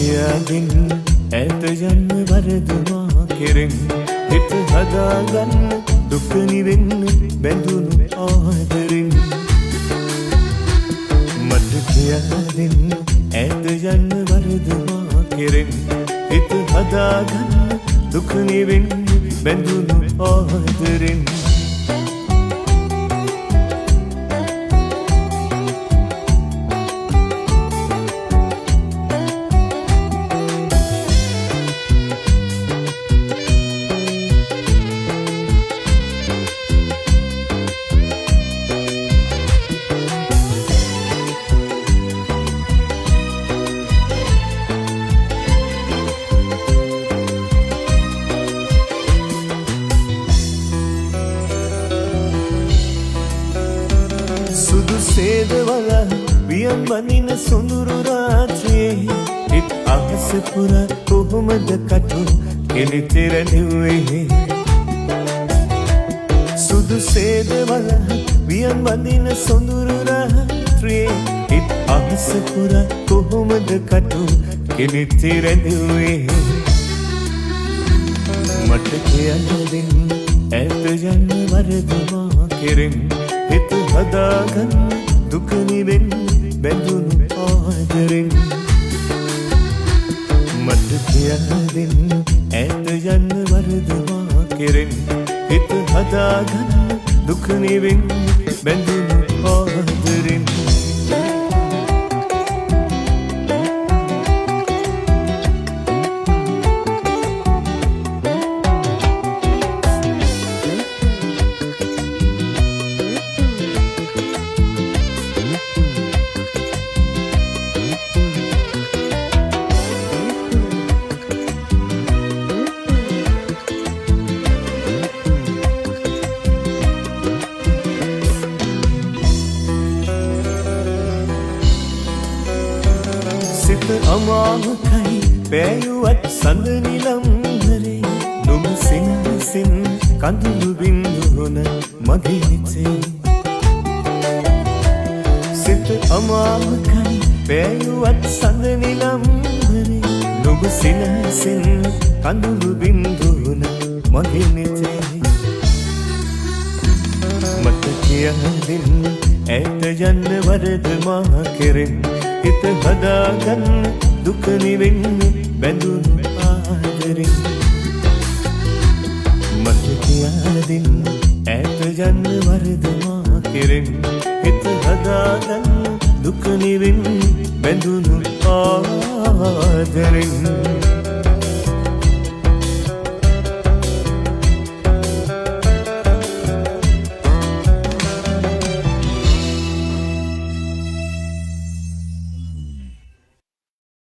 කියා දෙන්න ඈත යන්න වරදවා කෙරෙන් හිත හදාගන්න දුක නිවෙන්න බැඳුණු ආදරෙන් මට කියා දෙන්න ඈත යන්න වරදවා කෙරෙන් හිත හදාගන්න දුක නිවෙන්න බැඳුණු ආදරෙන් සුදු සේදවල වියන් වනින සොඳුරු රාත්‍රියේ හිත් අහස පුර කොහොමද කටු කෙලිතිරෙන්නේ සුදු සේදවල වියන් වනින සොඳුරු රාත්‍රියේ හිත් අහස පුර කොහොමද කටු කෙලිතිරෙන්නේ මට කියන්න දෙන්න ඈත යන්න වරදවා කෙරෙන් හිත හදාගන්න දුක නිවෙන්න බැඳුණු ආදරෙන් මට කියා දෙන්න ඈත යන්න වරදවා කෙරෙන් හිත හදාගන්න දුක නිවෙන්න බැඳුණු ආදරෙන් සිත අමාකයි පෑයුවත් සඳ නිලම්හරේ නුඹ සිනහසින් කඳුළු බින්දුවන මගේ නිතේ සිත අමාකයි පෑයුවත් සඳ නිලම්හරේ නුඹ සිනහසින් කඳුළු බින්දුවන මගේ නිතේ මට කියා දෙන්න ඈත යන්න වරදවා කෙරෙන් හිත හදාගන්න දුක නිවෙන්න බැඳුණු ආදරෙන් මට කියා දෙන්න ඈත යන්න වරදවා කෙරෙන් හිත හදාගන්න දුක නිවෙන්න බැඳුණු ආදරෙන්